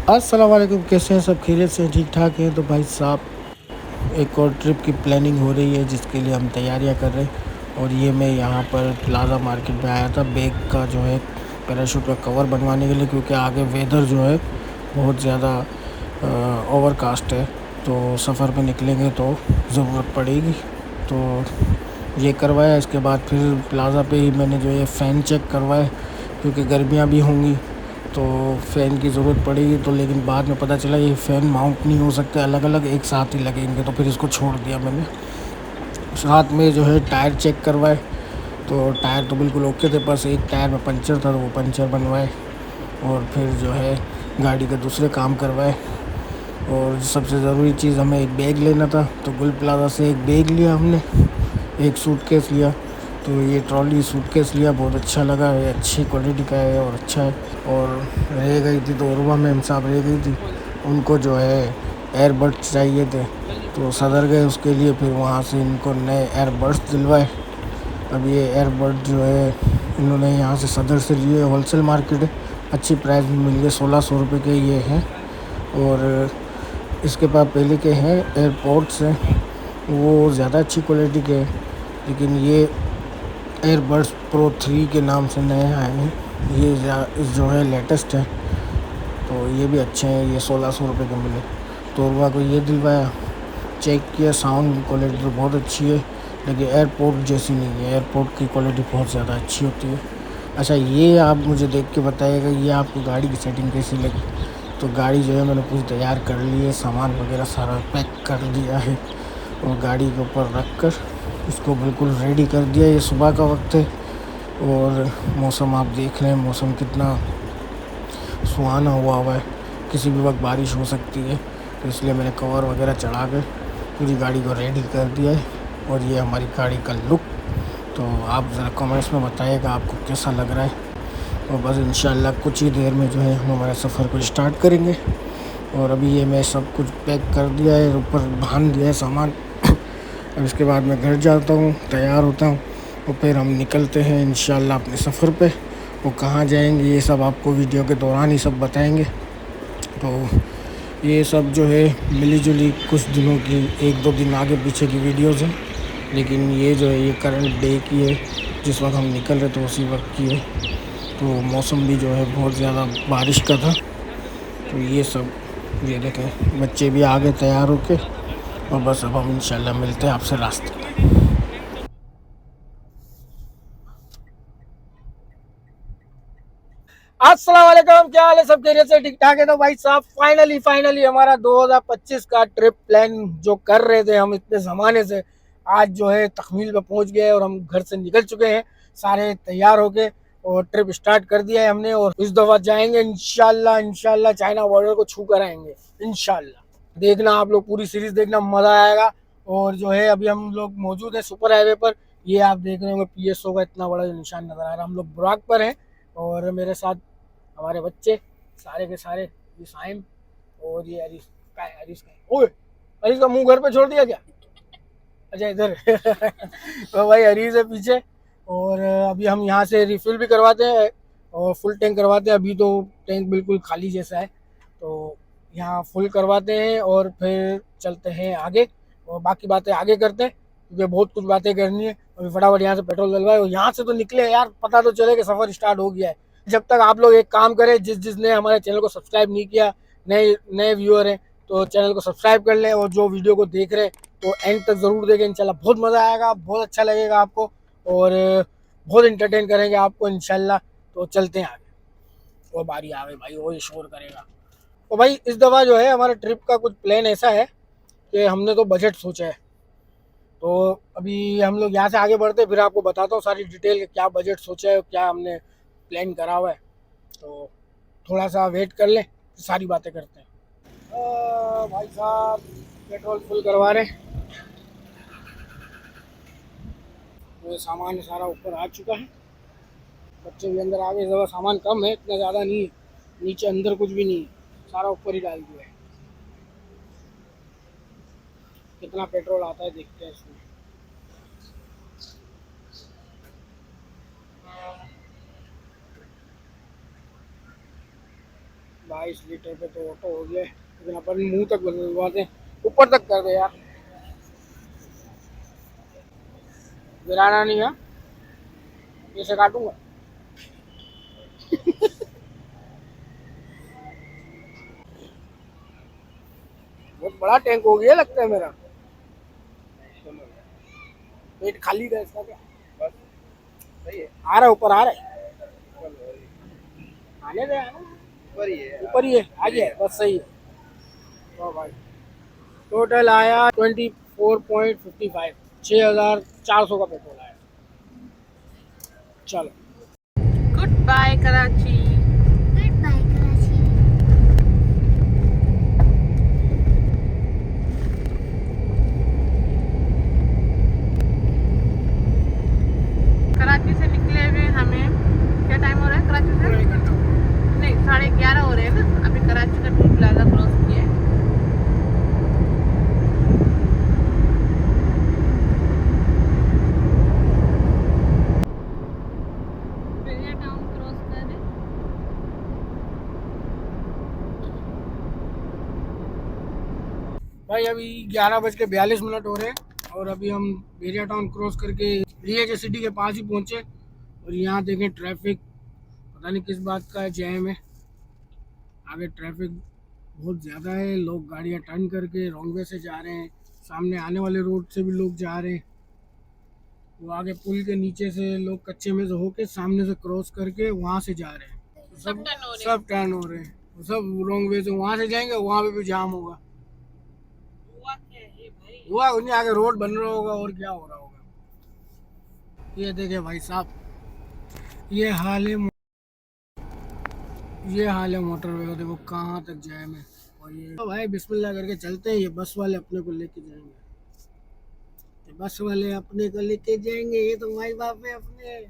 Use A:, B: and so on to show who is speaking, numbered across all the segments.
A: अस्सलाम वालेकुम। कैसे हैं सब? खैरियत से ठीक ठाक हैं? तो भाई साहब, एक और ट्रिप की प्लानिंग हो रही है जिसके लिए हम तैयारियां कर रहे हैं। और ये मैं यहाँ पर प्लाज़ा मार्केट में आया था बैग का जो है पैराशूट का कवर बनवाने के लिए, क्योंकि आगे वेदर जो है बहुत ज़्यादा ओवरकास्ट है। तो सफ़र पे निकलेंगे तो ज़रूरत पड़ेगी। तो ये करवाया। इसके बाद फिर प्लाज़ा पे ही मैंने जो है फ़ैन चेक करवाए, क्योंकि गर्मियाँ भी होंगी तो फ़ैन की ज़रूरत पड़ेगी। तो लेकिन बाद में पता चला ये फ़ैन माउंट नहीं हो सकते, अलग अलग एक साथ ही लगेंगे। तो फिर इसको छोड़ दिया मैंने। साथ में जो है टायर चेक करवाए, तो टायर तो बिल्कुल ओके थे, बस एक टायर में पंचर था तो वो पंचर बनवाए। और फिर जो है गाड़ी के दूसरे काम करवाए। और सबसे ज़रूरी चीज़, हमें एक बैग लेना था, तो गुल प्लाज़ा से एक बैग लिया हमने, एक सूटकेस लिया। तो ये ट्रॉली सूटकेस लिया, बहुत अच्छा लगा है, अच्छी क्वालिटी का है और अच्छा है। और रह गई थी तो उर्वा मैम साहब रह गई थी, उनको जो है एयरबड्स चाहिए थे, तो सदर गए उसके लिए। फिर वहाँ से इनको नए एयरबड्स दिलवाए। अब ये एयरबड जो है इन्होंने यहाँ से सदर से लिए, होलसेल मार्केट है, अच्छी प्राइस में मिल गए, 1600 रुपये के ये हैं। और इसके पास पहले के हैं एयरपोर्ट्स हैं, वो ज़्यादा अच्छी क्वालिटी के हैं, लेकिन ये एयरबड्स प्रो 3 के नाम से नए आए हैं। ये जो है लेटेस्ट है, तो ये भी अच्छे हैं। ये 1600 रुपये के मिले, तो उर्वा को ये दिलवाया। चेक किया, साउंड क्वालिटी तो बहुत अच्छी है, लेकिन एयरपोर्ट जैसी नहीं है। एयरपोर्ट की क्वालिटी बहुत ज़्यादा अच्छी होती है। अच्छा, ये आप मुझे देख के बताइएगा, ये आपको गाड़ी की सेटिंग कैसी लगी? तो गाड़ी जो है मैंने पूरी तैयार कर ली है, सामान वगैरह सारा पैक कर दिया है और गाड़ी के ऊपर रख कर इसको बिल्कुल रेडी कर दिया। ये सुबह का वक्त है और मौसम आप देख रहे हैं, मौसम कितना सुहाना हुआ है, किसी भी वक्त बारिश हो सकती है। तो इसलिए मैंने कवर वगैरह चढ़ा कर पूरी गाड़ी को रेडी कर दिया है। और ये हमारी गाड़ी का लुक। तो आप ज़रा कमेंट्स में बताइएगा आपको कैसा लग रहा है। और बस इंशाल्लाह कुछ ही देर में जो है हम हमारे सफ़र को स्टार्ट करेंगे। और अभी ये मैं सब कुछ पैक कर दिया है, ऊपर बांध दिया है सामान। अब इसके बाद मैं घर जाता हूँ, तैयार होता हूँ और फिर हम निकलते हैं इंशाल्लाह अपने सफ़र पे। वो कहाँ जाएंगे ये सब आपको वीडियो के दौरान ही सब बताएंगे। तो ये सब जो है मिली जुली कुछ दिनों की, एक दो दिन आगे पीछे की वीडियोस हैं, लेकिन ये जो है ये करंट डे की है, जिस वक्त हम निकल रहे थे उसी वक्त की है। तो मौसम भी जो है बहुत ज़्यादा बारिश का था। तो ये सब, ये देखें बच्चे भी आ गए तैयार होके। और बस अब हम इंशाल्लाह मिलते हैं आपसे रास्ते में।
B: अस्सलाम वालेकुम, क्या हाल है? सब खैरियत से ठीक ठाक है? तो भाई साहब, फाइनली हमारा 2025 का ट्रिप प्लान जो कर रहे थे हम इतने ज़माने से, आज जो है तकमील पे पहुंच गए और हम घर से निकल चुके हैं सारे तैयार होके। और ट्रिप स्टार्ट कर दिया है हमने और इस दफ़ा जाएंगे इंशाल्लाह। इंशाल्लाह चाइना बॉर्डर को छू कर आएंगे इंशाल्लाह। देखना आप लोग, पूरी सीरीज देखना, मज़ा आएगा। और जो है अभी हम लोग मौजूद हैं सुपर हाईवे पर। ये आप देख रहे होंगे PSO का इतना बड़ा जो निशान नज़र आ रहा है, हम लोग बुराक पर हैं। और मेरे साथ हमारे बच्चे सारे के सारे, ये साइम और ये अरीस का है। अरीस का है, ओए अरीस का मुंह घर पे छोड़ दिया क्या? अच्छा इधर तो भाई अरीस है पीछे। और अभी हम यहाँ से रिफिल भी करवाते हैं और फुल टैंक करवाते हैं। अभी तो टैंक बिल्कुल खाली जैसा है, तो यहाँ फुल करवाते हैं और फिर चलते हैं आगे और बाकी बातें आगे करते हैं, क्योंकि बहुत कुछ बातें करनी है। अभी फटाफट यहाँ से पेट्रोल डलवाए और यहाँ से तो निकले यार, पता तो चले कि सफ़र स्टार्ट हो गया है। जब तक आप लोग एक काम करें, जिसने हमारे चैनल को सब्सक्राइब नहीं किया, नए नए व्यूअर हैं, तो चैनल को सब्सक्राइब कर लें। और जो वीडियो को देख रहे हैं तो एंड तक ज़रूर देखें, इंशाल्लाह बहुत मज़ा आएगा, बहुत अच्छा लगेगा आपको। और बहुत इंटरटेन करेंगे आपको इंशाल्लाह। तो चलते हैं आगे। वो बारी आ गई भाई, वो शोर करेगा। तो भाई इस दफ़ा जो है हमारा ट्रिप का कुछ प्लान ऐसा है कि हमने तो बजट सोचा है। तो अभी हम लोग यहाँ से आगे बढ़ते हैं, फिर आपको बताता हूँ सारी डिटेल कि क्या बजट सोचा है, क्या हमने प्लान करा हुआ है। तो थोड़ा सा वेट कर लें, सारी बातें करते हैं। भाई साहब, पेट्रोल फुल करवा रहे हैं। तो ये सामान सारा ऊपर आ चुका है, बच्चे भी अंदर आ गए। ज़रा सामान कम है, इतना ज़्यादा नहीं है, नीचे अंदर कुछ भी नहीं है, सारा ऊपर ही डाल दिया है। कितना पेट्रोल आता है देखते हैं इसमें। 22 लीटर पे तो ऑटो हो गया, लेकिन अपन मुंह तक बनवाते हैं, ऊपर तक कर दे यार, गिराना नहीं है, ऐसे काटूंगा। बहुत बड़ा टैंक हो गया लगता है मेरा, पेट खाली का इसका क्या, सही है, आ रहा है ऊपर, आ रहा है, आने दे, ऊपर ही है, आ गया है, बस सही है। तो भाई टोटल आया 24.55, 6400 का पेट्रोल आया। चलो
C: good bye Karachi.
D: Good bye Karachi.
C: Karachi से निकले हुए हमें क्या टाइम हो रहा है कराची से? नहीं, 11:30 हो रहे हैं ना। अभी कराची का टोल प्लाजा क्रॉस किया है। टाउन क्रॉस कर रहे।
B: भाई अभी 11:42 हो रहे हैं और अभी हम बेरिया टाउन क्रॉस करके डीएच सिटी के पास ही पहुंचे, और यहाँ देखें ट्रैफिक पता नहीं किस बात का जैम है, आगे ट्रैफिक बहुत ज़्यादा है, लोग गाड़ियाँ टर्न करके रॉन्ग वे से जा रहे हैं, सामने आने वाले रोड से भी लोग जा रहे हैं, वो आगे पुल के नीचे से लोग कच्चे में से होके सामने से क्रॉस करके वहाँ से जा रहे हैं, सब टर्न हो रहे हैं, वो सब रॉन्ग वे से वहाँ से जाएंगे, वहाँ पे भी जाम होगा, हुआ उन्हें आगे रोड बन रहा होगा और क्या हो रहा होगा। ये देखे भाई साहब, ये हाल है, ये हाल है मोटरवे का, देखो कहाँ तक जैम है। और ये तो भाई बिस्मिल्लाह करके चलते हैं, ये बस वाले अपने को लेके जाएंगे, ये बस वाले अपने को लेके जाएंगे, ये तो माई बाप है अपने।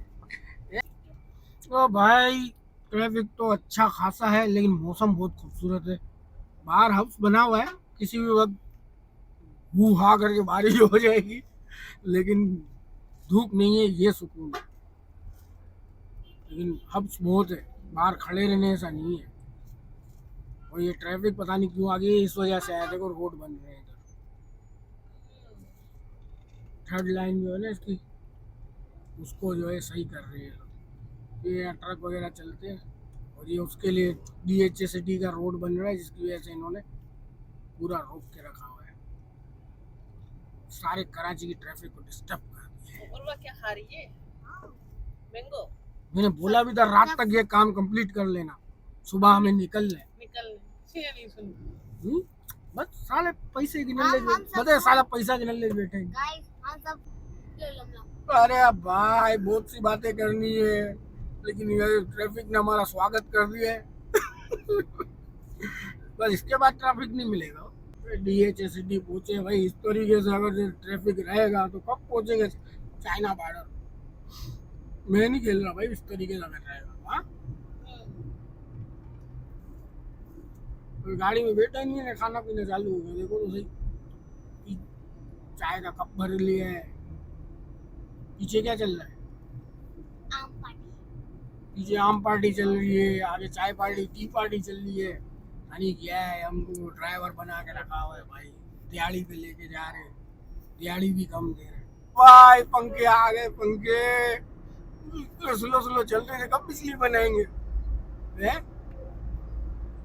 B: तो भाई ट्रैफिक तो अच्छा खासा है, लेकिन मौसम बहुत खूबसूरत है, बाहर हाउस बना हुआ है, किसी भी वक्त हू हा करके बारिश हो जाएगी, लेकिन धूप नहीं है, ये सुकून है, लेकिन हब्स बहुत है, बाहर खड़े रहने ऐसा नहीं है। और ये ट्रैफिक पता नहीं क्यों आ गई, इस वजह से आया, देखो रोड बन रहे हैं इधर, थर्ड लाइन जो है ना इसकी, उसको जो है सही कर रहे हैं लोग, ये यहाँ ट्रक वगैरह चलते हैं, और ये उसके लिए DHCD का रोड बन रहा है, जिसकी वजह से इन्होंने पूरा रोक के रखा हुआ है, सारे कराची की ट्रैफिक को डिस्टर्ब कर दिया है।
C: और वो क्या खा रही है? मैंगो।
B: मैंने बोला भी था रात तक ये काम कंप्लीट कर लेना, सुबह हमें निकलना है।
C: नहीं सुन।
B: बस साले पैसे गिनने ले बता, साला पैसा गिनने ले बैठे हैं।
D: गाइस हम सब ले लो।
B: अरे अब भाई बहुत सी बातें करनी है, लेकिन ये ट्रैफिक ने हमारा स्वागत कर दिया है। बस इसके बाद ट्रैफिक नहीं मिलेगा। DHCD पहुंचे भाई, इस तरीके से अगर ट्रैफिक रहेगा तो कब पहुंचेंगे चाइना बॉर्डर। मैं नहीं खेल रहा भाई, इस तरीके से अगर रहेगा। हाँ तो गाड़ी में बैठा ही नहीं है, खाना पीना चालू हो गया, देखो तो सही, चाय का कप भर लिया है, पीछे क्या चल रहा है,
D: आम पार्टी।
B: पीछे आम पार्टी चल रही है, आगे चाय पार्टी टी पार्टी चल रही है, यानी क्या है, हमको ड्राइवर बना के रखा हुआ है भाई, दिहाड़ी पे लेके जा रहे हैं, दिहाड़ी भी कम दे रहे हैं भाई, पंखे आ गए, पंखे स्लो स्लो चल रहे थे, कब बिजली बनाएंगे हैं?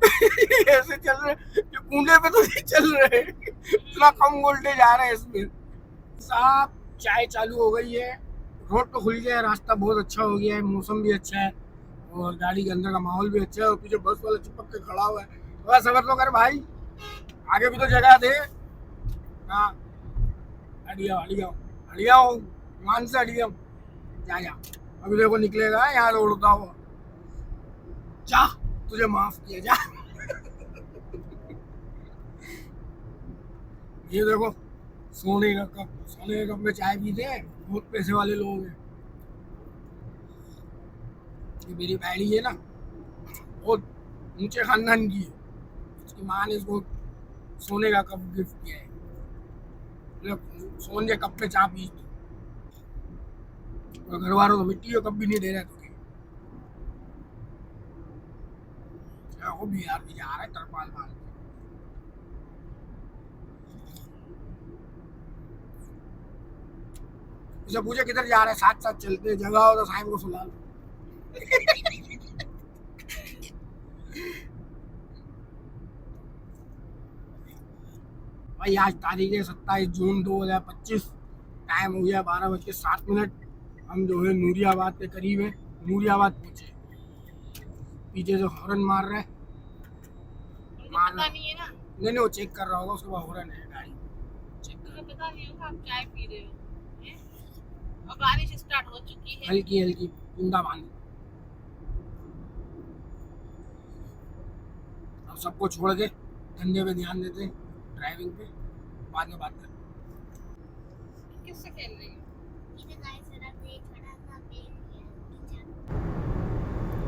B: ऐसे चल रहे, जो कूंडे पे तो नहीं चल रहे, इतना कम वोल्टेज आ रहा है इसमें। साहब चाय चालू हो गई है, रोड तो खुल गया है, रास्ता बहुत अच्छा हो गया है, मौसम भी अच्छा है, और गाड़ी के अंदर का माहौल भी अच्छा है, और पीछे बस वाला चिपक के खड़ा हुआ है, थोड़ा सबर तो कर भाई, आगे भी तो जगह दे। हाँ हड़ियाओ मान से हड़ियाओ, जा अभी देखो निकलेगा यहाँ रोड उड़ता हुआ, जा तुझे माफ किया, जा। ये देखो सोने का कप में चाय पीते हैं, बहुत पैसे वाले लोग हैं। ये मेरी बहनी है ना, बहुत ऊंचे खानदान की है, उसकी माँ ने इसको सोने का कप गिफ्ट किया है, सोने के कप में चाय पी, और घर वालों को मिट्टी का कप भी नहीं दे रहा तुझे। वो बिहार भी जा रहा है तरपाल मार। इसे पूछे किधर जा रहे हैं, साथ साथ चलते, जगह हो तो साइम को सुला लो। भाई आज तारीख है 27 जून 2025। टाइम हो गया 12:07। हम जो है नूरियाबाद के करीब है, नूरियाबाद पहुंचे। पीछे से हॉर्न मार रहा है, मार रहा है।
C: नहीं है ना,
B: नहीं वो चेक कर रहा होगा, उसके बाद हॉर्न है गाड़ी चेक कर।
C: मुझे पता नहीं होगा आप चाय पी रहे हो हैं? और बारिश स्टार्ट हो चुकी है।
B: हल्की हल्की बूंदा बांदी। अब सबको छोड़ के धंधे पे ध्यान देते हैं, ड्राइविंग पे बाद में बात करते हैं।
C: किससे खेल रही हो?
D: इधर गाइस जरा देख बड़ा सा पेड़ है किचन।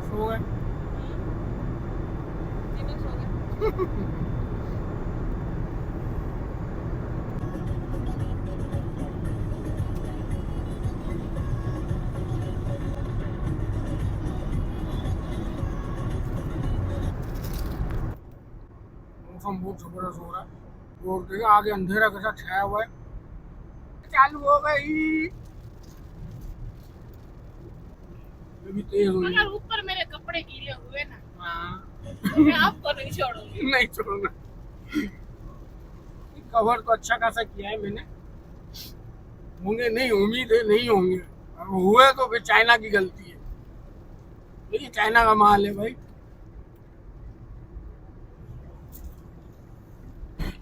B: सो गए।
C: तीनों सो गए।
B: मौसम बहुत जबरदस्त हो रहा है और देखिए आगे अंधेरा कैसा छाया हुआ है। चालू हो गई, ये भी तेज हो
C: मगर ऊपर मेरे कपड़े गीले हुए ना,
B: हाँ।
C: मैं आपको नहीं छोड़ूंगी।
B: नहीं छोड़ना। कवर तो अच्छा खासा किया है मैंने, होंगे नहीं, उम्मीद है नहीं होंगे, और हुए तो फिर चाइना की गलती है। देखिए चाइना का माल है भाई।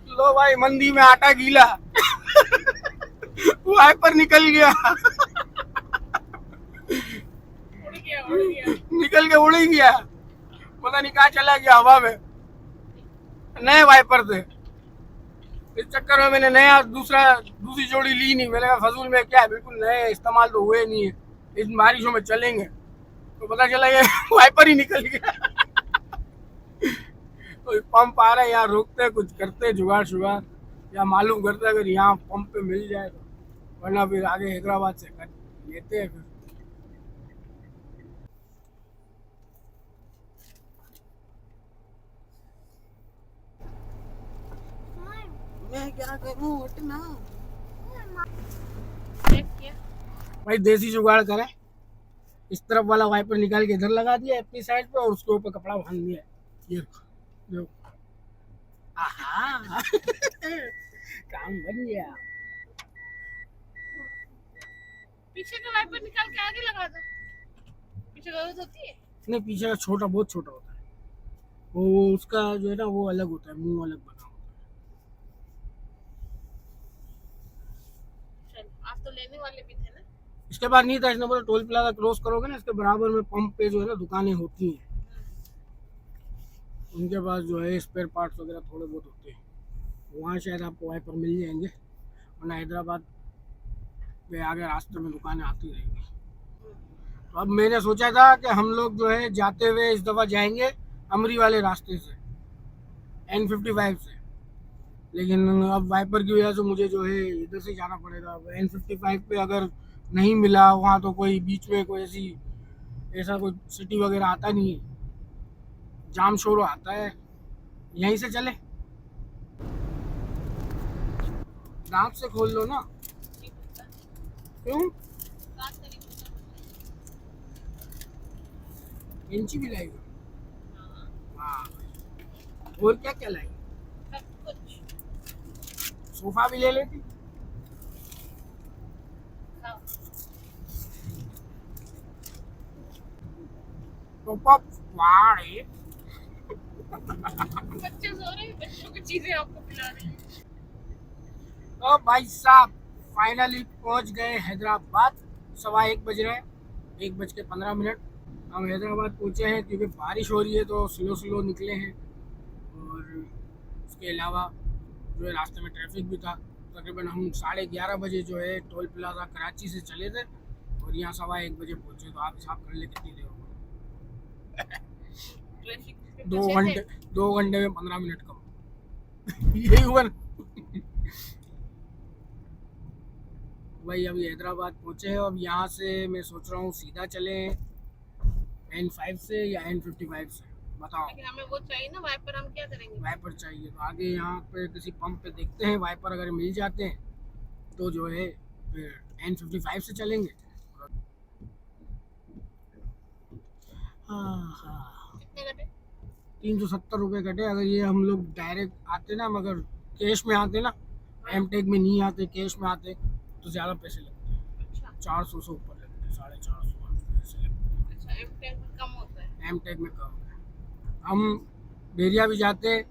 B: लो भाई मंदी में आटा गीला। वाइपर निकल गया।
C: उड़ गया।
B: निकल के उड़ ही गया, पता नहीं कहाँ चला गया हवा में। नए वाइपर थे, इस चक्कर में मैंने दूसरी जोड़ी ली नहीं। मैंने कहा फजूल में क्या है, बिल्कुल नए इस्तेमाल तो हुए नहीं है, इस बारिशों में चलेंगे। तो पता चला ये वाइपर ही निकल गया। तो पंप आ रहा है, यहाँ रोकते हैं, कुछ करते हैं जुगाड़ शुगाड़, या मालूम करते हैं अगर यहाँ पंप पे मिल जाए तो, वरना फिर आगे हैदराबाद से कर लेते हैं फिर। मैं क्या करूँ, उठना।
C: चेक किया।
B: भाई देसी जुगाड़ करें, इस तरफ वाला वाइपर निकाल के इधर लगा दिया अपनी साइड पे, और उसके ऊपर कपड़ा बांध दिया। ये जो आहा। काम बन गया।
C: पीछे का वाइपर निकाल के आगे लगा दो, पीछे जरूरत होती है।
B: नहीं पीछे का छोटा, बहुत छोटा होता है वो, उसका जो है ना वो अलग होता है, मुंह अलग बना होता है।
C: चलो आप तो लेने वाले भी थे ना।
B: इसके बाद नहीं था, इसने बोला टोल प्लाजा क्रॉस करोगे ना, इसके बराबर में पंप पे जो है ना दुकानें होती हैं, उनके पास जो है स्पेयर पार्ट्स वगैरह थोड़े बहुत होते हैं, वहाँ शायद आपको वाइपर मिल जाएंगे, वरना हैदराबाद पे आगे रास्ते में दुकानें आती रहेंगी। तो अब मैंने सोचा था कि हम लोग जो है जाते हुए इस दफ़ा जाएंगे अमरी वाले रास्ते से, N55 से, लेकिन अब वाइपर की वजह से मुझे जो है इधर से जाना पड़ेगा। अब N55 पे अगर नहीं मिला, वहाँ तो कोई बीच में कोई ऐसा कोई सिटी वगैरह आता नहीं है, जाम शोर आता है। यहीं से चले, दांत से खोल लो ना। क्यों? इंची भी लाई हो? हाँ। और क्या क्या लाई?
C: सब कुछ।
B: सोफा भी ले लेती। तो पप वाड़े।
C: बच्चे सो रहे हैं, बच्चों की चीजें आपको खिला रही हैं।
B: तो भाई साहब फाइनली पहुंच गए हैदराबाद। 1:15 बज रहे हैं, 1:15। हम हैदराबाद पहुंचे हैं क्योंकि बारिश हो रही है तो स्लो निकले हैं, और उसके अलावा जो है रास्ते में ट्रैफिक भी था। तकरीबन हम 11:30 बजे जो है टोल प्लाजा कराची से चले थे, और यहाँ 1:15 बजे पहुंचे। तो आप हिसाब कर ले कितनी देर हो गई।
C: ट्रैफिक के
B: 2
C: पीछे
B: घंटे
C: थे।
B: 2 घंटे में 15 मिनट कम। यही हुआ ना। भाई अभी हैदराबाद पहुंचे हैं। अब यहाँ से मैं सोच रहा हूँ सीधा चले N5 से या N55 से। बताओ।
C: लेकिन हमें वो चाहिए ना वाइपर, हम क्या करेंगे?
B: वाइपर चाहिए तो आगे यहाँ पे किसी पंप पे देखते हैं, वाइपर अगर मिल जाते हैं तो जो है फिर N55 से चलेंगे। हाँ हाँ,
C: कितने कटे?
B: 370 रुपये कटे। अगर ये हम लोग डायरेक्ट आते ना, मगर कैश में आते ना, एमटेक में नहीं आते, कैश में आते तो ज़्यादा पैसे लगते हैं।
C: अच्छा
B: 400 से ऊपर लगते हैं, 450 ऐसे लगते हैं।
C: अच्छा, एमटेक में कम होता है।
B: एमटेक में कम है। हम बेरिया भी जाते हैं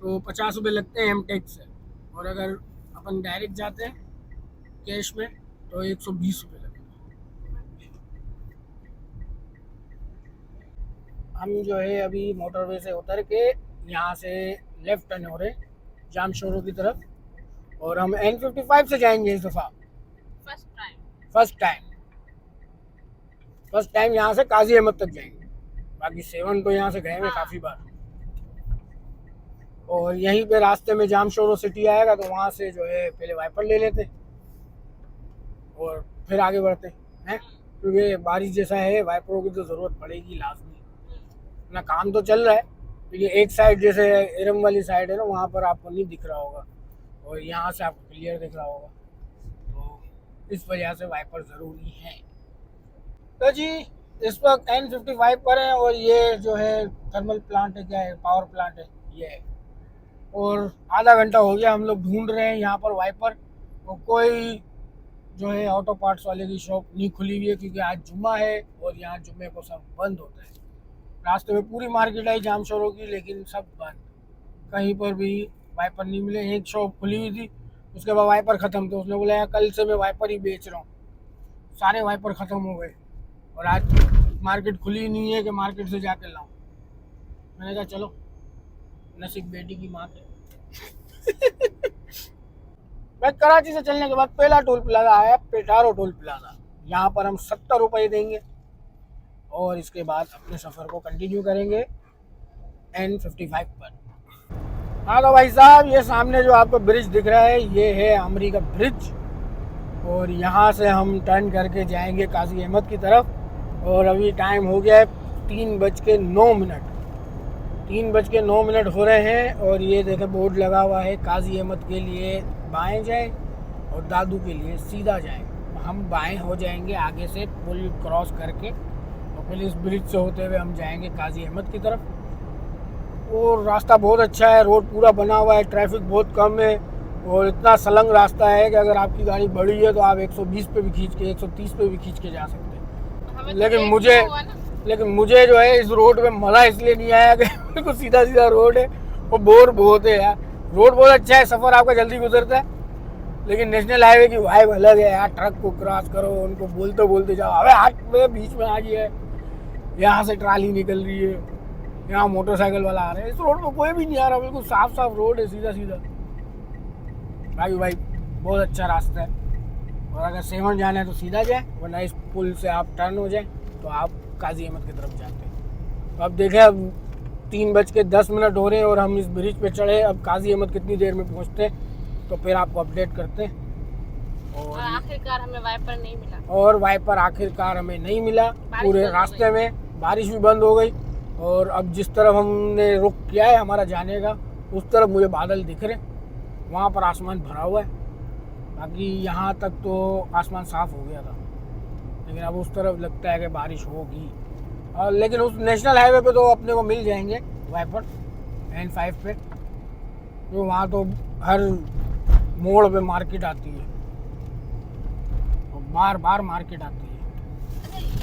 B: तो 50 रुपये लगते हैं एमटेक से, और अगर अपन डायरेक्ट जाते हैं कैश में तो 120 रुपये लगते हैं। हम जो है अभी मोटरवे से उतर के यहाँ से लेफ्ट टर्न हो रहे जाम शोरों की तरफ, और हम N55 से जाएंगे इस दफ़ा। फर्स्ट टाइम यहाँ से काजी अहमद तक जाएंगे। बाकी 7 तो यहाँ से गए हैं काफ़ी बार। और यहीं पे रास्ते में जाम शोरो सिटी आएगा तो वहाँ से जो है पहले वाइपर ले लेते और फिर आगे बढ़ते हैं, क्योंकि बारिश जैसा है वाइपरों की तो ज़रूरत पड़ेगी लाजमी। ना काम तो चल रहा है, क्योंकि एक साइड जैसे एरम वाली साइड है ना, वहाँ पर आपको नहीं दिख रहा होगा और यहाँ से आपको क्लियर दिख रहा होगा, तो इस वजह से वाइपर ज़रूरी है। तो जी इस वक्त N55 पर है और ये जो है थर्मल प्लांट है, क्या है, पावर प्लांट है ये है। और आधा घंटा हो गया हम लोग ढूंढ रहे हैं यहाँ पर वाइपर, और कोई जो है ऑटो पार्ट्स वाले की शॉप नहीं खुली हुई है, क्योंकि आज जुम्मा है और यहाँ जुम्मे को सब बंद होता है। रास्ते में पूरी मार्केट आई जाम शोरों की, लेकिन सब बंद, कहीं पर भी वाइपर नहीं मिले। एक शॉप खुली हुई थी, उसके बाद वाइपर ख़त्म, तो उसने बोला यार कल से मैं वाइपर ही बेच रहा हूँ, सारे वाइपर ख़त्म हो गए और आज मार्केट खुली नहीं है कि मार्केट से जाके लाऊं। मैंने कहा चलो नसीब बेटी की माँ के। मैं कराची से चलने के बाद पहला टोल प्लाजा आया पेटारो टोल प्लाजा। यहाँ पर हम 70 रुपये देंगे और इसके बाद अपने सफ़र को कंटिन्यू करेंगे N55 पर। हाँ तो भाई साहब, ये सामने जो आपको ब्रिज दिख रहा है ये है आमरी का ब्रिज, और यहाँ से हम टर्न करके जाएंगे काजी अहमद की तरफ। और अभी टाइम हो गया है 3:09। 3:09 हो रहे हैं और ये देखें बोर्ड लगा हुआ है काजी अहमद के लिए बाएं जाएं और दादू के लिए सीधा जाएं। हम बाएं हो जाएंगे आगे से पुल क्रॉस करके, और फिर इस ब्रिज से होते हुए हम जाएंगे काजी अहमद की तरफ। और रास्ता बहुत अच्छा है, रोड पूरा बना हुआ है, ट्रैफिक बहुत कम है और इतना सलंग रास्ता है कि अगर आपकी गाड़ी बड़ी है तो आप 120 पे भी खींच के 130 पे भी खींच के जा सकते हैं। लेकिन मुझे जो है इस रोड पे मज़ा इसलिए नहीं आया कि बिल्कुल सीधा सीधा रोड है और बोर बहुत है यार। रोड बहुत अच्छा है, सफ़र आपका जल्दी गुजरता है, लेकिन नेशनल हाईवे की वाइब अलग है यार। ट्रक को क्रॉस करो, उनको बोलते बोलते जाओ, अबे हाथ में बीच में आ गया है, यहाँ से ट्राली निकल रही है, यहाँ मोटरसाइकिल वाला आ रहा है। इस रोड पर कोई भी नहीं आ रहा, बिल्कुल साफ साफ रोड है, सीधा सीधा। भाई बहुत अच्छा रास्ता है। और अगर 7 जाना है तो सीधा जाए, वरना इस पुल से आप टर्न हो जाए तो आप काजी अहमद की तरफ जाते हैं। तो अब देखें, अब 3:10 हो रहे हैं और हम इस ब्रिज पे चढ़े। अब काजी अहमद कितनी देर में पहुंचते हैं तो फिर आपको अपडेट करते हैं।
C: और आखिरकार हमें वाइपर नहीं मिला।
B: और वाइपर आखिरकार हमें नहीं मिला। पूरे रास्ते में बारिश भी बंद हो गई और अब जिस तरफ हमने रुख किया है हमारा जाने का, उस तरफ मुझे बादल दिख रहे, वहाँ पर आसमान भरा हुआ है। बाकी यहाँ तक तो आसमान साफ़ हो गया था, लेकिन अब उस तरफ लगता है कि बारिश होगी। और लेकिन उस नेशनल हाईवे पे तो अपने को मिल जाएंगे वाइपर N5 पे, तो वहाँ तो हर मोड़ पे मार्केट आती है और बार बार मार्केट आती है।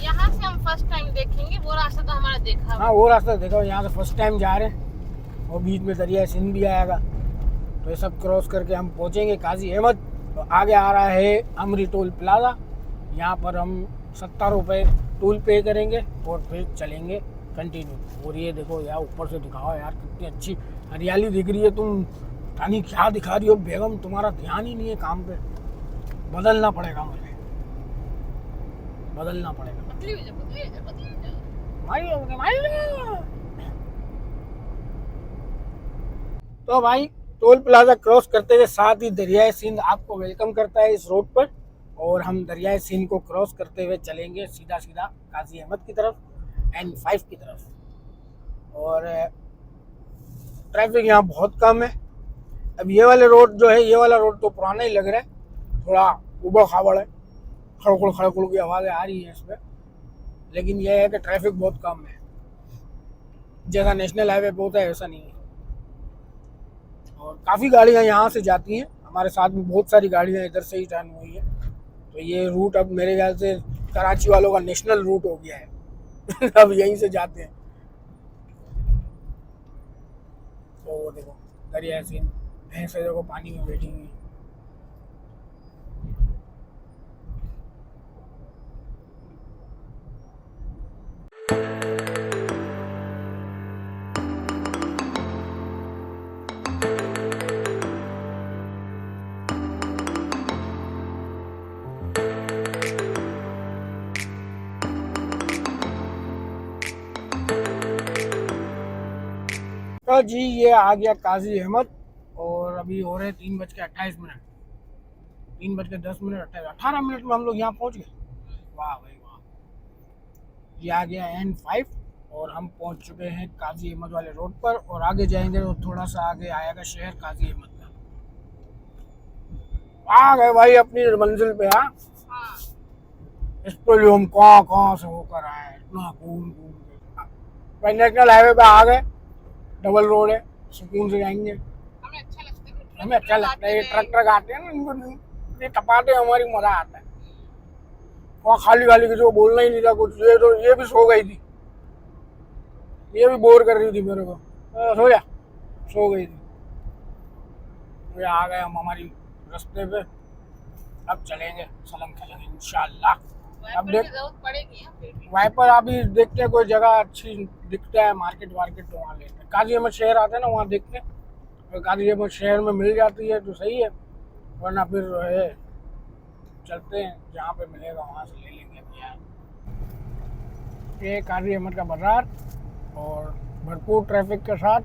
C: यहाँ से हम फर्स्ट टाइम देखेंगे, वो रास्ता तो हमारा देखा।
B: हाँ वो रास्ता देखा, यहाँ से फर्स्ट टाइम जा रहे हैं और बीच में दरिया सिंध भी आएगा, तो ये सब क्रॉस करके हम पहुँचेंगे काजी अहमद। तो आगे आ रहा है अमरी टोल प्लाजा, यहाँ पर हम 70 रुपये टोल पे करेंगे और फिर चलेंगे कंटिन्यू। और ये देखो यार, ऊपर से दिखाओ यार कितनी अच्छी हरियाली दिख रही है। तुम तानी क्या दिखा रही हो बेगम, तुम्हारा ध्यान ही नहीं है काम पे। बदलना पड़ेगा मुझे, बदलना पड़ेगा। तो भाई टोल प्लाजा क्रॉस करते हुए साथ ही दरियाए सिंध आपको वेलकम करता है इस रोड पर, और हम दरियाए सिंध को क्रॉस करते हुए चलेंगे सीधा सीधा काजी अहमद की तरफ, N5 की तरफ। और ट्रैफिक यहाँ बहुत कम है। अब ये वाले रोड जो है, ये वाला रोड तो पुराना ही लग रहा है, थोड़ा उबड़ खाबड़ है, खड़कुड़ खड़कुड़ की आवाज़ें आ रही है इसमें, लेकिन यह है कि ट्रैफिक बहुत कम है। जैसा नेशनल हाईवे पे होता है ऐसा नहीं है। और काफ़ी गाड़ियाँ यहाँ से जाती हैं, हमारे साथ में बहुत सारी गाड़ियाँ इधर से ही टर्न हुई है। तो ये रूट अब मेरे ख्याल से कराची वालों का नेशनल रूट हो गया है। अब यहीं से जाते हैं। तो वो देखो दरिया सीन, भैंसें देखो पानी में बैठी हुई। तो जी ये आ गया काजी अहमद और अभी हो रहे 3:28, 3:10, 18 मिनट में हम लोग यहाँ पहुँच गए। वाह भाई वाह। ये आ गया N5 और हम पहुँच चुके हैं काजी अहमद वाले रोड पर, और आगे जाएंगे तो थोड़ा सा आगे आएगा शहर काजी अहमद का। आ गए भाई अपनी मंजिल पे। हाँ इस पर हम कहाँ से होकर आए, इतना घूम घूम के भाई नेशनल हाईवे पे आ गए। डबल रोड है, सुकून से जाएंगे। हमें अच्छा लगता है। ये ट्रक आते हैं ना, इनको ये टपाते हमारी मजा आता है। वहाँ खाली खाली किसी को बोलना ही नहीं था कुछ। ये तो ये भी सो गई थी, ये भी बोर कर रही थी मेरे को। सो जा, सो गई थी। ये आ गए हम हमारी रास्ते पे। अब चलेंगे सलंग खलंग इंशाल्लाह। अब देख वाइपर अभी देखते हैं कोई जगह अच्छी दिखता है, मार्केट वार्केट, तो वहाँ लेते हैं। काजी अहमद शहर आते हैं ना, वहाँ देखते हैं। अगर काजी अहमद शहर में मिल जाती है तो सही है, वरना फिर है चलते हैं जहाँ पे मिलेगा वहाँ से ले लेंगे भैया। ये काजी अहमद का बाजार और भरपूर ट्रैफिक के साथ,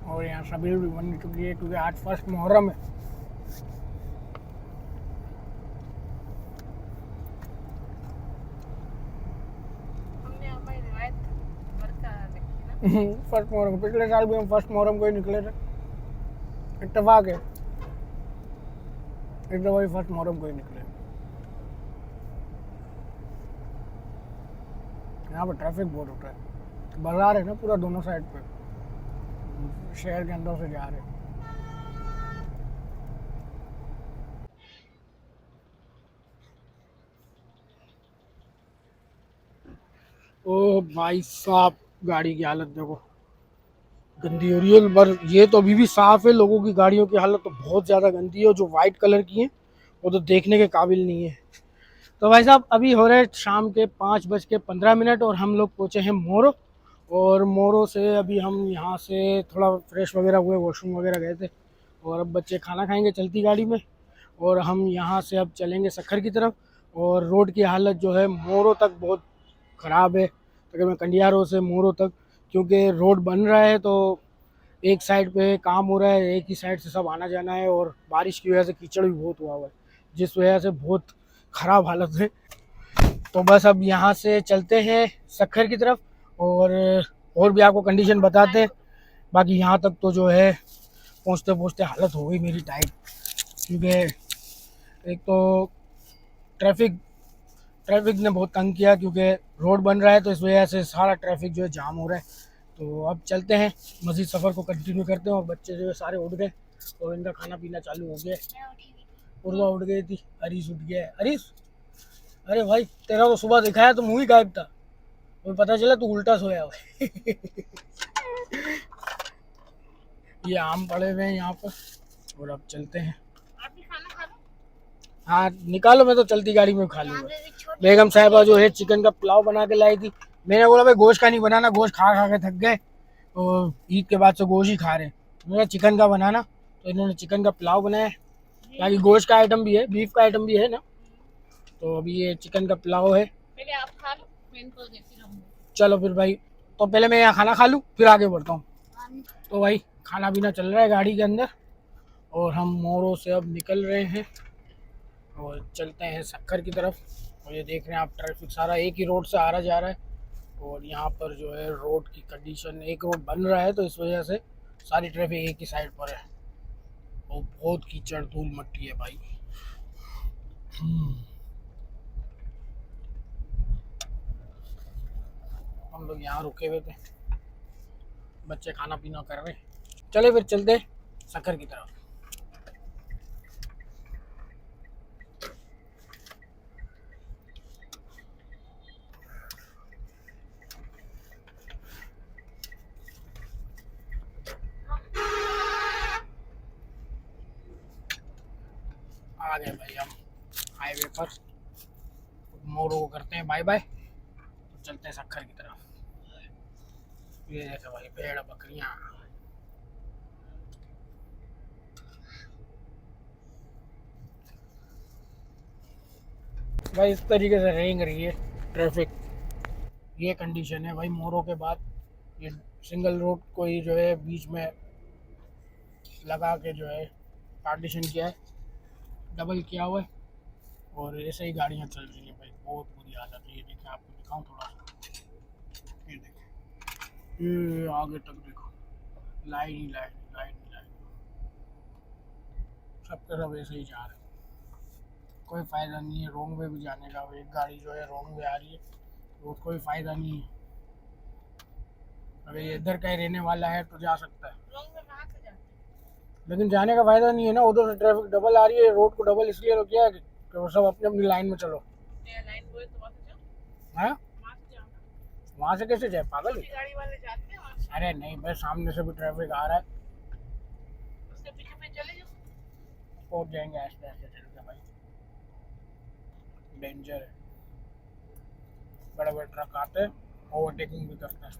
B: और यहाँ शबीर भी बन चुकी है क्योंकि आज फर्स्ट मुहर्रम है। फर्स्ट मुहर्रम, पिछले साल भी हम फर्स्ट मुहर्रम को ही निकले थे। इत्तेफाक है, इस दफा फर्स्ट मुहर्रम को ही निकले। यहाँ पर ट्रैफिक बहुत होता है। बाजार है ना पूरा दोनों साइड पे, शहर के अंदर से जा रहे हैं। ओ भाई साहब, गाड़ी की हालत देखो, गंदी हो रही है। पर ये तो अभी भी साफ है, लोगों की गाड़ियों की हालत तो बहुत ज़्यादा गंदी है। जो वाइट कलर की है वो तो देखने के काबिल नहीं है। तो भाई साहब अभी हो रहे शाम के 5:15 और हम लोग पहुँचे हैं मोरो। और मोरो से अभी हम यहाँ से थोड़ा फ्रेश वगैरह हुए, वॉशरूम वगैरह गए थे, और अब बच्चे खाना खाएंगे चलती गाड़ी में। और हम यहाँ से अब चलेंगे सखर की तरफ। और रोड की हालत जो है मोरो तक बहुत ख़राब है, तकरीबन कंडियारों से मोरो तक, क्योंकि रोड बन रहा है तो एक साइड पे काम हो रहा है, एक ही साइड से सब आना जाना है, और बारिश की वजह से कीचड़ भी बहुत हुआ है, जिस वजह से बहुत ख़राब हालत है। तो बस अब यहाँ से चलते हैं सखर की तरफ, और भी आपको कंडीशन बताते हैं। बाकी यहाँ तक तो जो है पहुँचते पहुँचते हालत हो गई मेरी टाइट, क्योंकि एक तो ट्रैफिक ने बहुत तंग किया, क्योंकि रोड बन रहा है तो इस वजह से सारा ट्रैफिक जो है जाम हो रहा है। तो अब चलते हैं, मज़ीद सफ़र को कंटिन्यू करते हैं। और बच्चे जो है सारे उठ गए और इनका खाना पीना चालू हो गया। उर्वा उठ गई थी, हरीश उठ गया है। हरीश, अरे भाई तेरा तो सुबह दिखाया तो मुँह ही गायब था, मुझे पता चला तू उल्टा सोया हुआ। ये आम पड़े हुए हैं यहाँ पर, और अब चलते हैं। हाँ निकालो, मैं तो चलती गाड़ी में खा लूँगा। बेगम साहिबा जो है चिकन का पुलाव बना के लाई थी। मैंने बोला भाई गोश्त का नहीं बनाना, गोश्त खा खा के थक गए और ईद के बाद से गोश्त ही खा रहे हैं। मैंने चिकन का बनाना, तो इन्होंने चिकन का पुलाव बनाया। बाकी गोश्त का आइटम भी है, बीफ का आइटम भी है ना। तो अभी ये चिकन का पुलाव है।
C: पहले आप खा लो, मैं इनको देखती रहूंगी।
B: चलो फिर भाई, तो पहले मैं यहाँ खाना खा लूँ फिर आगे बढ़ता हूँ। तो भाई खाना पीना चल रहा है गाड़ी के अंदर, और हम मोरो से अब निकल रहे हैं और चलते हैं सक्खर की तरफ। और ये देख रहे हैं आप, ट्रैफिक सारा एक ही रोड से आ रहा जा रहा है, और यहाँ पर जो है रोड की कंडीशन, एक रोड बन रहा है तो इस वजह से सारी ट्रैफिक एक ही साइड पर है और बहुत कीचड़ धूल मट्टी है भाई। हम लोग यहाँ रुके हुए थे, बच्चे खाना पीना कर रहे हैं। चले फिर चलते सक्खर की तरफ। आ गए भाई हम हाईवे पर, मोड़ो को करते हैं बाय बाय, तो चलते हैं सक्खर की तरफ। ये देखो भाई भेड़ बकरियां, भाई इस तरीके से रेंग रही है ट्रैफिक। ये कंडीशन है भाई मोरो के बाद। ये सिंगल रोड को ही जो है बीच में लगा के जो है पार्टीशन किया है, डबल किया हुआ है और ऐसे ही गाड़ियाँ चल रही हैं भाई। बहुत बुरी हालत है। ये देखिए आपको दिखाऊं थोड़ा सा, ये देखिए ये आगे तक देखो लाइन ही लाइन लाइन लाइन, सबके सब ऐसे ही जा रहे हैं। कोई फ़ायदा नहीं है रोंग वे भी जाने का। एक गाड़ी जो है रोंग वे आ रही है तो कोई फ़ायदा नहीं है। अगर ये इधर कहीं रहने वाला है तो जा सकता है, लेकिन जाने का फ़ायदा नहीं है ना। उधर से ट्रैफिक डबल आ रही है, रोड को डबल इसलिए तो किया है कि वो सब अपनी अपनी लाइन में चलो। हाँ वहाँ से कैसे जाए पागल?
C: गाड़ी वाले जाते हैं वहाँ से।
B: अरे नहीं भाई, सामने से भी ट्रैफिक आ रहा है,
C: उसके पीछे चले जाओ,
B: पहुँच जाएंगे आस्ते आस्ते चल के भाई। डेंजर है, बड़े बड़े ट्रक आते हैं, ओवरटेकिंग भी करते हैं।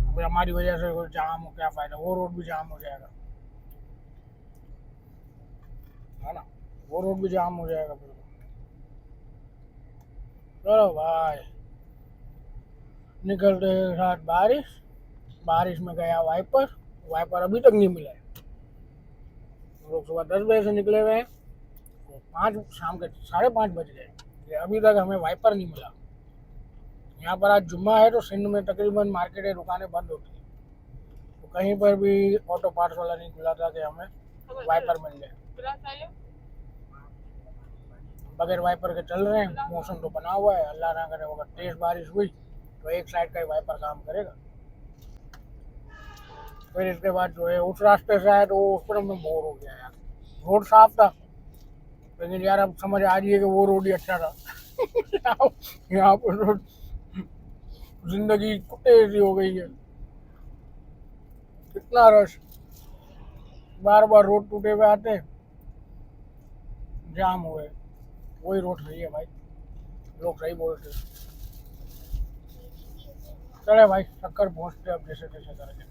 B: अगर हमारी वजह से कोई जाम हो क्या फ़ायदा, वो रोड भी जाम हो जाएगा, है ना, वो रोड भी जाम हो जाएगा फिर। चलो भाई निकलते हैं साथ बारिश, बारिश में गया वाइपर, वाइपर अभी तक नहीं मिला है। हम लोग सुबह 10 बजे से निकले हुए हैं तो 5 शाम के 5:30 बज गए, अभी तक हमें वाइपर नहीं मिला। यहाँ पर आज जुम्मा है तो सिंध में तकरीबन मार्केटें दुकानें बंद होती हैं, तो कहीं पर भी ऑटो पार्ट्स वाला नहीं खुला था कि हमें वाइपर मिल जाए। बगैर वाइपर के चल रहे हैं। मौसम तो बना हुआ है, अल्लाह ना करे अगर तेज बारिश हुई तो एक साइड का ही वाइपर काम करेगा। फिर इसके बाद जो है उस रास्ते से आया तो उस पर मैं बोर हो गया यार। रोड साफ था लेकिन यार अब समझ आ रही है कि वो रोड ही अच्छा था। यहाँ पर रोड जिंदगी कुत्ते सी हो गई है, कितना रश, बार बार रोड टूटे हुए आते हैं, जाम हुए। वही रोड सही है भाई, लोग सही बोलते हैं। चले भाई सक्खर पहुँचते अब जैसे तैसे करके,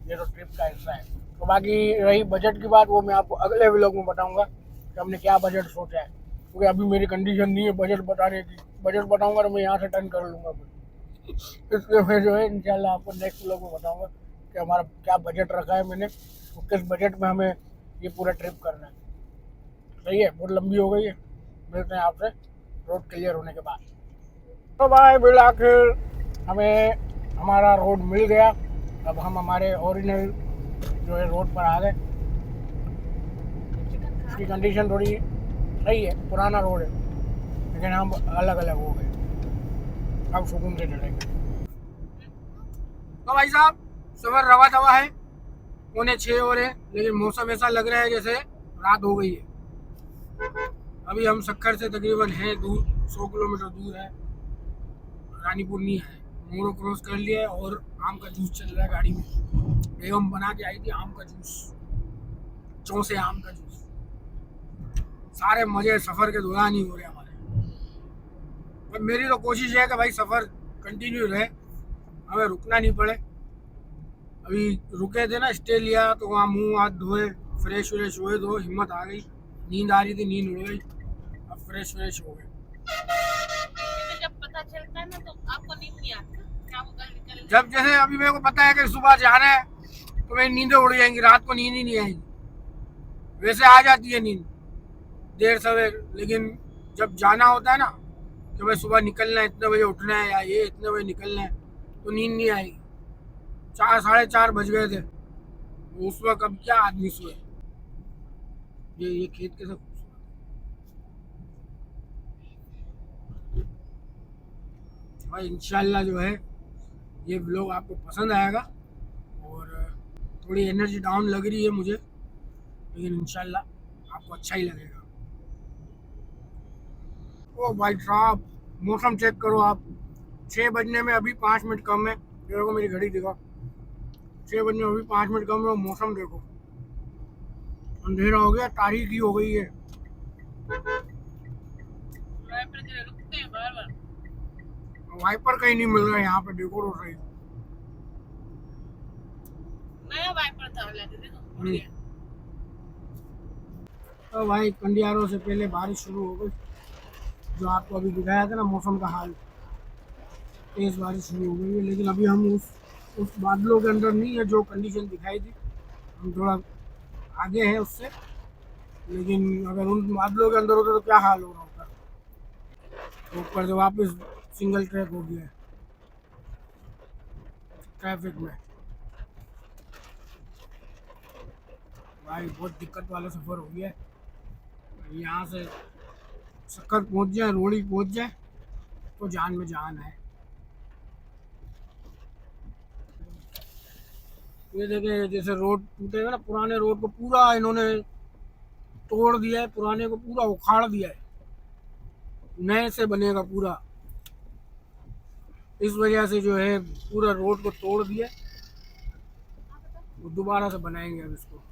B: ये तो ट्रिप का हिस्सा है। तो बाकी रही बजट की बात, वो मैं आपको अगले व्लॉग में बताऊंगा कि हमने क्या बजट सोचा है, क्योंकि अभी मेरी कंडीशन नहीं है बजट बताने की। बजट बताऊंगा तो मैं यहाँ से टर्न कर लूँगा फिर, इसलिए मैं जो है इंशाल्लाह आपको नेक्स्ट व्लॉग में बताऊंगा कि हमारा क्या बजट रखा है मैंने, तो किस बजट में हमें ये पूरा ट्रिप करना है। सही है, बहुत लंबी हो गई है, मिलते हैं आपसे रोड क्लियर होने के बाद। तो भाई बिल आखिर हमें हमारा रोड मिल गया। अब हम हमारे ओरिजिनल जो है रोड पर आ गए। इसकी कंडीशन थोड़ी सही है, पुराना रोड है लेकिन हम अलग अलग हो गए, अब सुकून से चलेंगे। तो भाई साहब सफ़र रवा दवा है, 6:45 हो रहे, लेकिन मौसम ऐसा लग रहा है जैसे रात हो गई है। अभी हम सक्खर से तकरीबन है दूर, 100 किलोमीटर दूर है, रानीपुर नहीं है। मोरो क्रॉस कर लिया है और आम का जूस चल रहा है गाड़ी में। बेगम बना के आई थी आम का जूस, चौसे आम का जूस। सारे मज़े सफ़र के दौरान ही हो रहे हमारे। पर मेरी तो कोशिश है कि भाई सफ़र कंटिन्यू रहे, हमें रुकना नहीं पड़े। अभी रुके थे ना, स्टे लिया तो वहाँ मुँह हाथ धोए, फ्रेश व्रेश हुए, तो हिम्मत आ गई। नींद आ रही थी, नींद उड़ गई, अब फ्रेश व्रेश हो गए।
C: जब पता चलता है ना तो आपको नींद नहीं आती क्या वो कल निकल।
B: जब जैसे अभी मेरे को पता है कि सुबह जाना है तो मेरी नींदें उड़ जाएंगी, रात को नींद ही नहीं आएगी। वैसे आ जाती है नींद देर सवेर, लेकिन जब जाना होता है ना कि कि भाई सुबह निकलना है, इतने बजे उठना है, या ये इतने बजे निकलना है, तो नींद नहीं आई। 4 साढ़े 4 बज गए थे उस वक्त। अब क्या आदमी सोए। ये खेत कैसे खूबसूरत है भाई। इंशाल्लाह जो है ये व्लॉग आपको पसंद आएगा, और थोड़ी एनर्जी डाउन लग रही है मुझे, लेकिन इंशाल्लाह आपको अच्छा ही लगेगा। ओ भाई साहब, मौसम चेक करो आप। 6 बजने में अभी 5 मिनट कम है। देखो मेरी घड़ी दिखा, 6 बजने में अभी 5 मिनट कम है, और मौसम देखो, अंधेरा हो गया, तारीखी हो गई है। वाइपर कहीं नहीं मिल रहा है यहाँ पे, देखो तो सही।
C: नया वाइपर था, लगे देखो उड़ गया।
B: तो भाई कंडियारों से पहले बारिश शुरू हो गई, जो आपको अभी दिखाया था ना मौसम का हाल। तेज बारिश शुरू हो गई है, लेकिन अभी हम उस बादलों के अंदर नहीं है जो कंडीशन दिखाई थी। हम थोड़ा आगे हैं उससे, लेकिन अगर उन बादलों के अंदर होता तो क्या हाल हो रहा होता। तो ऊपर से वापस सिंगल ट्रैक हो गया है ट्रैफिक में। भाई बहुत दिक्कत वाला सफ़र हो गया है। यहाँ से सक्कर पहुँच जाए, रोड़ी पहुँच जाए तो जान में जान है। ये देखें, जैसे रोड टूटेगा ना, पुराने रोड को पूरा इन्होंने तोड़ दिया है, पुराने को पूरा उखाड़ दिया है, नए से बनेगा पूरा। इस वजह से जो है पूरा रोड को तोड़ दिया, वो दोबारा से बनाएंगे अब इसको।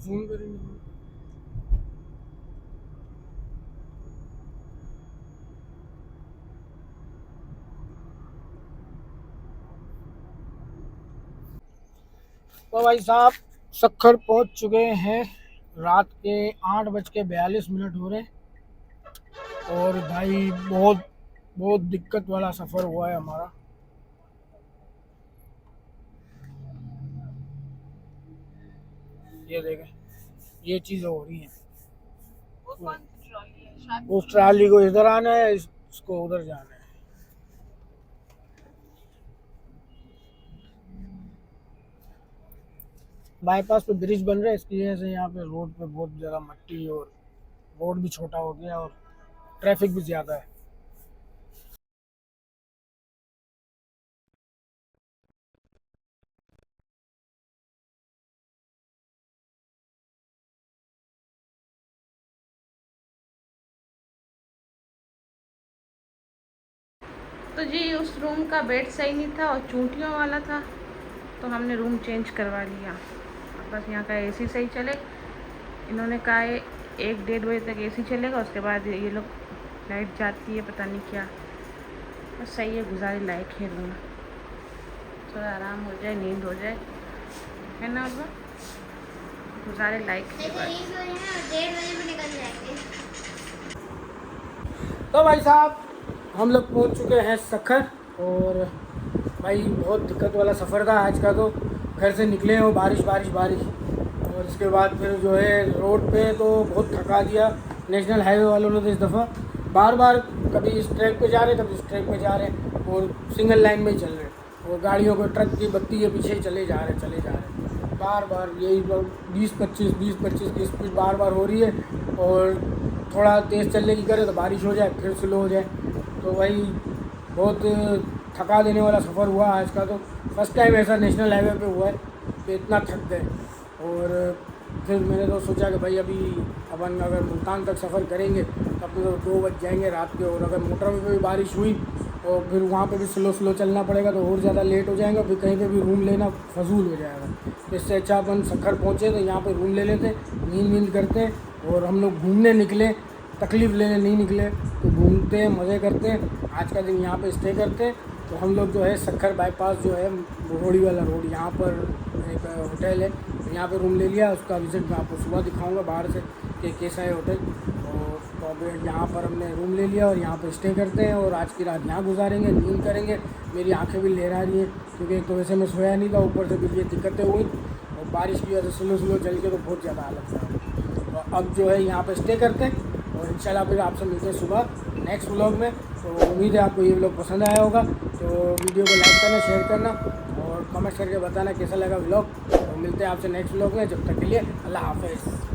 B: जूम करेंगे। तो भाई साहब सक्खर पहुंच चुके हैं। रात के 8:42 हो रहे हैं, और भाई बहुत बहुत दिक्कत वाला सफ़र हुआ है हमारा। ये देखें, ये चीज़ें हो रही हैं।
C: वो कौन सी ट्रॉली है? शायद
B: उस ट्राली को इधर आना है, इसको उधर जाना है। बाईपास पे ब्रिज बन रहा है, इसकी वजह से यहाँ पे रोड पे बहुत ज़्यादा मट्टी, और रोड भी छोटा हो गया, और ट्रैफिक भी ज़्यादा है।
C: तो जी उस रूम का बेड सही नहीं था और चूंटियों वाला था, तो हमने रूम चेंज करवा लिया। अब बस यहाँ का एसी सही चले। इन्होंने कहा है 1-1:30 बजे तक एसी चलेगा, उसके बाद ये लोग लाइट जाती है, पता नहीं क्या। बस सही है, गुजारे लायक है रूम, थोड़ा आराम हो जाए, नींद हो जाए, है ना बाबा? गुजारे लायक है
D: देखो
C: बस।
D: ये सो रहे हैं और 1:30 बजे भी निकल जाएंगे।
B: तो भाई साहब हम लोग पहुंच चुके हैं सक्खर, और भाई बहुत दिक्कत वाला सफ़र था आज का। तो घर से निकले हैं, वो बारिश बारिश बारिश, और इसके बाद फिर जो है रोड पे तो बहुत थका दिया। नेशनल हाईवे वालों ने तो इस दफ़ा बार बार कभी इस ट्रैक पे जा रहे, कभी इस ट्रैक पे जा रहे, और सिंगल लाइन में ही चल रहे, और गाड़ियों को ट्रक की बत्ती के पीछे ही चले जा रहे बार बार। यही 20-25 की स्पीड बार बार हो रही है, और थोड़ा तेज़ चलने की करे तो बारिश हो जाए, फिर स्लो हो जाए। तो वही बहुत थका देने वाला सफ़र हुआ आज का। तो फर्स्ट टाइम ऐसा नेशनल हाईवे पे हुआ है कि इतना थक गए। और फिर मैंने तो सोचा कि भाई अभी अपन अगर मुल्तान तक सफ़र करेंगे तब तो 2 बज जाएंगे रात के, और अगर मोटरवे पे भी बारिश हुई और फिर वहाँ पे भी स्लो चलना पड़ेगा तो और ज़्यादा लेट हो जाएगा, फिर कहीं पे भी रूम लेना फजूल हो जाएगा। इससे अच्छा अपन सक्खर पहुँचे तो यहाँ पे रूम ले लेते, नींद करते, और हम लोग घूमने निकले, तकलीफ़ लेने नहीं निकले। तो घूमते मज़े करते, आज का दिन यहाँ पे स्टे करते। तो हम लोग जो है सक्खर बाईपास जो है रोड़ी वाला रोड, यहाँ पर एक होटल है, यहाँ पे रूम ले लिया। उसका विज़िट मैं आपको सुबह दिखाऊंगा बाहर से कि कैसा है होटल। और तो अब यहाँ पर हमने रूम ले लिया और यहाँ पर स्टे करते हैं, और आज की रात यहाँ गुजारेंगे, नींद करेंगे। मेरी आँखें भी लहरा रही हैं क्योंकि एक तो वैसे मैं सोया नहीं था, ऊपर से भी ये दिक्कतें हुई, और बारिश की वजह से स्लो चल के तो बहुत ज़्यादा हालत ख़राब। अब जो है यहाँ पे स्टे करते हैं और इंशाल्लाह फिर आपसे मिलते हैं सुबह नेक्स्ट व्लॉग में। तो उम्मीद है आपको ये व्लॉग पसंद आया होगा। तो वीडियो को लाइक करना, शेयर करना और कमेंट करके बताना कैसा लगा व्लॉग। तो मिलते हैं आपसे नेक्स्ट व्लॉग में, जब तक के लिए अल्लाह हाफ़िज़।